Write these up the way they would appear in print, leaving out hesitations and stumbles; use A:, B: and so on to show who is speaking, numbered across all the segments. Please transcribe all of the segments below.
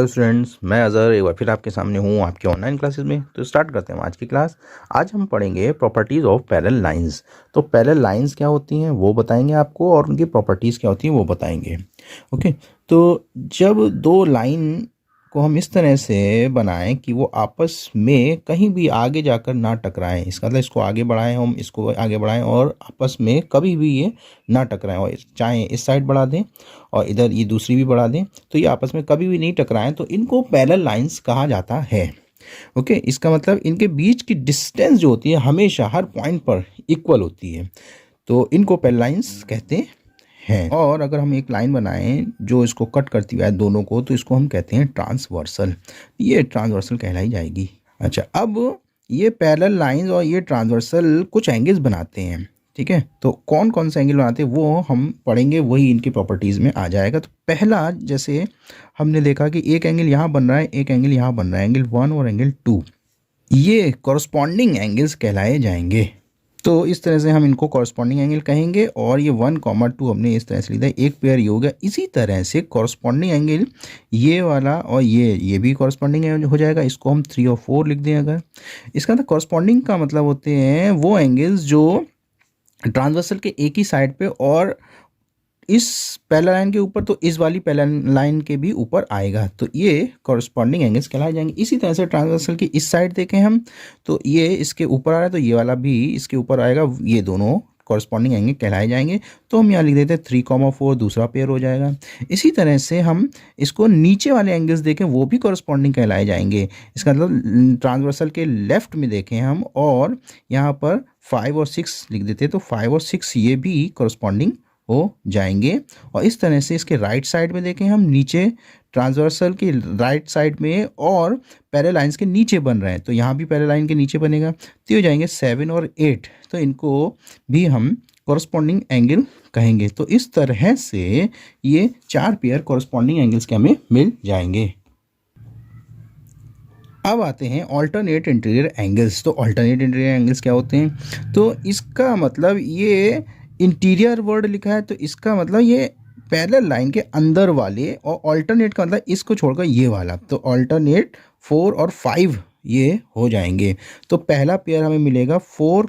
A: Hello students, मैं अज़हर एक बार फिर आपके सामने हूँ आपके ऑनलाइन क्लासेस में। तो स्टार्ट करते हैं आज की क्लास। आज हम पढ़ेंगे प्रॉपर्टीज़ ऑफ पैरेलल लाइंस। तो पैरेलल लाइंस क्या होती हैं वो बताएंगे आपको, और उनकी प्रॉपर्टीज़ क्या होती हैं वो बताएंगे। ओके, तो जब दो लाइन को हम इस तरह से बनाएं कि वो आपस में कहीं भी आगे जाकर ना टकराएं, इसका मतलब इसको आगे बढ़ाएं, हम इसको आगे बढ़ाएं और आपस में कभी भी ये ना टकराएं, और चाहे इस साइड बढ़ा दें और इधर ये दूसरी भी बढ़ा दें तो ये आपस में कभी भी नहीं टकराएं, तो इनको पैरेलल लाइंस कहा जाता है। ओके, इसका मतलब इनके बीच की डिस्टेंस जो होती है हमेशा हर पॉइंट पर इक्वल होती है, तो इनको पैरेलल लाइंस कहते हैं। और अगर हम एक लाइन बनाएं जो इसको कट करती है दोनों को, तो इसको हम कहते हैं ट्रांसवर्सल। ये ट्रांसवर्सल कहलाई जाएगी। अच्छा, अब ये पैरेलल लाइंस और ये ट्रांसवर्सल कुछ एंगल्स बनाते हैं, ठीक है। तो कौन कौन से एंगल बनाते हैं वो हम पढ़ेंगे, वही इनकी प्रॉपर्टीज़ में आ जाएगा। तो पहला, जैसे हमने देखा कि एक एंगल यहाँ बन रहा है, एक एंगल यहाँ बन रहा है, एंगल 1 और एंगल 2, ये कॉरस्पॉन्डिंग एंगल्स कहलाए जाएंगे। तो इस तरह से हम इनको कॉरस्पॉन्डिंग एंगल कहेंगे, और ये 1, 2 हमने इस तरह से लिखा है, एक पेयर ये हो गया। इसी तरह से कॉरस्पॉन्डिंग एंगल ये वाला और ये भी कॉरस्पॉन्डिंग हो जाएगा, इसको हम 3 और 4 लिख दें। अगर इसका मतलब कॉरस्पॉन्डिंग का मतलब होते हैं वो एंगल्स जो ट्रांसवर्सल के एक ही साइड पे और इस पैरेलल लाइन के ऊपर, तो इस वाली पैरेलल लाइन के भी ऊपर आएगा, तो ये कॉरस्पॉन्डिंग एंगल्स कहलाए जाएंगे। इसी तरह से ट्रांसवर्सल की इस साइड देखें हम, तो ये इसके ऊपर आ रहा है, तो ये वाला भी इसके ऊपर आएगा, ये दोनों कॉरस्पॉन्डिंग एंगल कहलाए जाएंगे। तो हम यहाँ लिख देते हैं 3, 4 दूसरा पेयर हो जाएगा। इसी तरह से हम इसको नीचे वाले एंगल्स देखें, वो भी कॉरस्पॉन्डिंग कहलाए जाएंगे। इसका मतलब ट्रांसवर्सल के लेफ्ट में देखें हम, और यहाँ पर 5 और 6 लिख देते हैं, तो 5 और 6 ये भी कॉरस्पॉन्डिंग हो जाएंगे। और इस तरह से इसके राइट साइड में देखें हम, नीचे ट्रांसवर्सल की राइट साइड में और पैरेलल लाइंस के नीचे बन रहे हैं, तो यहाँ भी पैरेलल लाइन के नीचे बनेगा, तो हो जाएंगे 7 और 8, तो इनको भी हम कॉरस्पॉन्डिंग एंगल कहेंगे। तो इस तरह से ये 4 पेयर कॉरस्पॉन्डिंग एंगल्स के हमें मिल जाएंगे। अब आते हैं ऑल्टरनेट इंटीरियर एंगल्स। तो ऑल्टरनेट इंटीरियर एंगल्स क्या होते हैं? तो इसका मतलब ये इंटीरियर वर्ड लिखा है, तो इसका मतलब ये पैरेलल लाइन के अंदर वाले, और ऑल्टरनेट का मतलब इसको छोड़कर ये वाला, तो ऑल्टरनेट 4 और 5 ये हो जाएंगे। तो पहला पेयर हमें मिलेगा 4,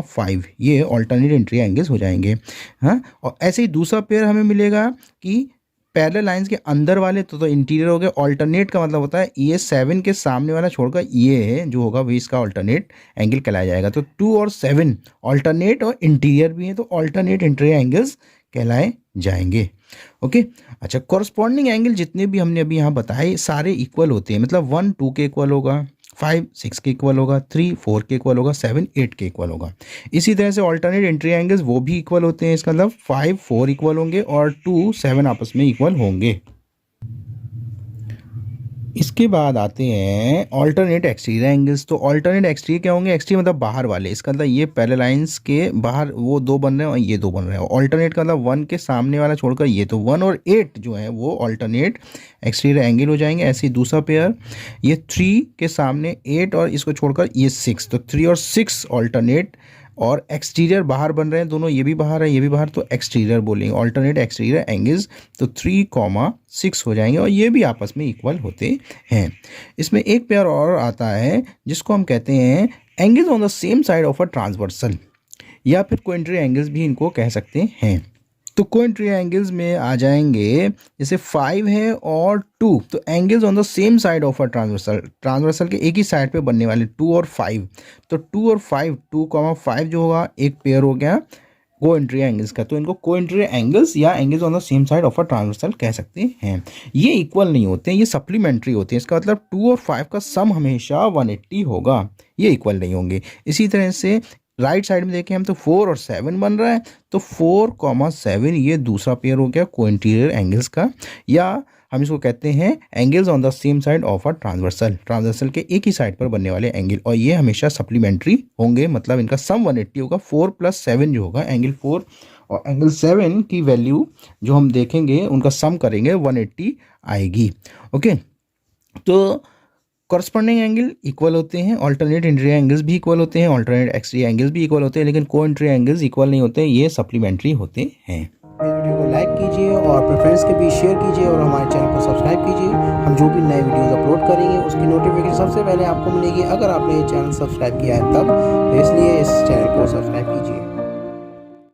A: 5, ये ऑल्टरनेट इंटीरियर एंगल्स हो जाएंगे। हाँ, और ऐसे ही दूसरा पेयर हमें मिलेगा कि पैरेलल लाइंस के अंदर वाले, तो इंटीरियर हो गया। ऑल्टरनेट का मतलब होता है ये 7 के सामने वाला छोड़कर ये जो होगा वही इसका ऑल्टरनेट एंगल कहलाया जाएगा। तो 2 और 7 ऑल्टरनेट और इंटीरियर भी है, तो ऑल्टरनेट इंटीरियर एंगल्स कहलाए जाएंगे। ओके, अच्छा, कॉरस्पॉन्डिंग एंगल जितने भी हमने अभी यहाँ बताए सारे इक्वल होते हैं, मतलब 1 2 के इक्वल होगा, 5 6 के इक्वल होगा, 3 4 के इक्वल होगा, 7 8 के इक्वल होगा। इसी तरह से ऑल्टरनेट इंटीरियर एंगल्स वो भी इक्वल होते हैं, इसका मतलब 5 4 इक्वल होंगे और 2 7 आपस में इक्वल होंगे। इसके बाद आते हैं ऑल्टरनेट एक्सटीरियर एंगल्स। तो ऑल्टरनेट एक्सटीरियर क्या होंगे? एक्सटीरियर मतलब बाहर वाले, इसका मतलब ये पैरेलल लाइंस के बाहर वो 2 बन रहे हैं और ये 2 बन रहे हैं। ऑल्टरनेट का मतलब 1 के सामने वाला छोड़कर ये, तो 1 और 8 जो है वो ऑल्टरनेट एक्सटीरियर एंगल हो जाएंगे। ऐसे ही दूसरा पेयर, ये 3 के सामने 8 और इसको छोड़कर ये 6, तो 3 और 6 ऑल्टरनेट और एक्सटीरियर बाहर बन रहे हैं दोनों, ये भी बाहर है ये भी बाहर, तो एक्सटीरियर बोलेंगे, ऑल्टरनेट एक्सटीरियर एंगल्स। तो 3, 6 हो जाएंगे और ये भी आपस में इक्वल होते हैं। इसमें एक पेयर और आता है जिसको हम कहते हैं angles on the same side of a transversal, या फिर कोइंट्री एंगल्स भी इनको कह सकते हैं। तो कोइंट्री एंगल्स में आ जाएंगे, जैसे 5 है और 2, तो angles on the same side of a transversal, transversal के एक ही साइड पे बनने वाले 2 और 5, तो 2 और 5 2, 5 जो होगा एक पेयर हो गया कोइंट्री एंगल्स का। तो इनको कोइंट्री एंगल्स या angles on the same side of a transversal कह सकते हैं। ये इक्वल नहीं होते हैं, ये सप्लीमेंट्री होते हैं। इसका मतलब 2 और 5 का सम हमेशा 180 होगा, ये इक्वल नहीं होंगे। इसी तरह से राइट साइड में देखें हम, तो 4 और 7 बन रहा है, तो 4, 7 ये दूसरा पेयर हो गया कोइंटीरियर एंगल्स का, या हम इसको कहते हैं angles on the same side of a transversal, transversal के एक ही साइड पर बनने वाले एंगल, और ये हमेशा सप्लीमेंट्री होंगे, मतलब इनका सम 180 होगा। 4 + 7 जो होगा, एंगल 4 और एंगल 7 की वैल्यू जो हम देखेंगे उनका सम करेंगे 180 आएगी। ओके, तो कॉरस्पॉन्डिंग एंगल इक्वल होते हैं, ऑल्टरनेट इंटीरियर एंगल्स भी इक्वल होते हैं, ऑल्टरनेट एक्सटीरियर एंगल्स भी इक्वल होते हैं, लेकिन को इंटीरियर एंगल्स इक्वल नहीं होते हैं, ये सप्लीमेंट्री होते हैं।
B: इस वीडियो को लाइक कीजिए और अपने फ्रेंड्स के बीच शेयर कीजिए और हमारे चैनल को सब्सक्राइब कीजिए। हम जो भी नए वीडियोस अपलोड करेंगे उसकी नोटिफिकेशन सबसे पहले आपको मिलेगी अगर आपने ये चैनल सब्सक्राइब किया है तब, तो इसलिए इस चैनल को सब्सक्राइब कीजिए।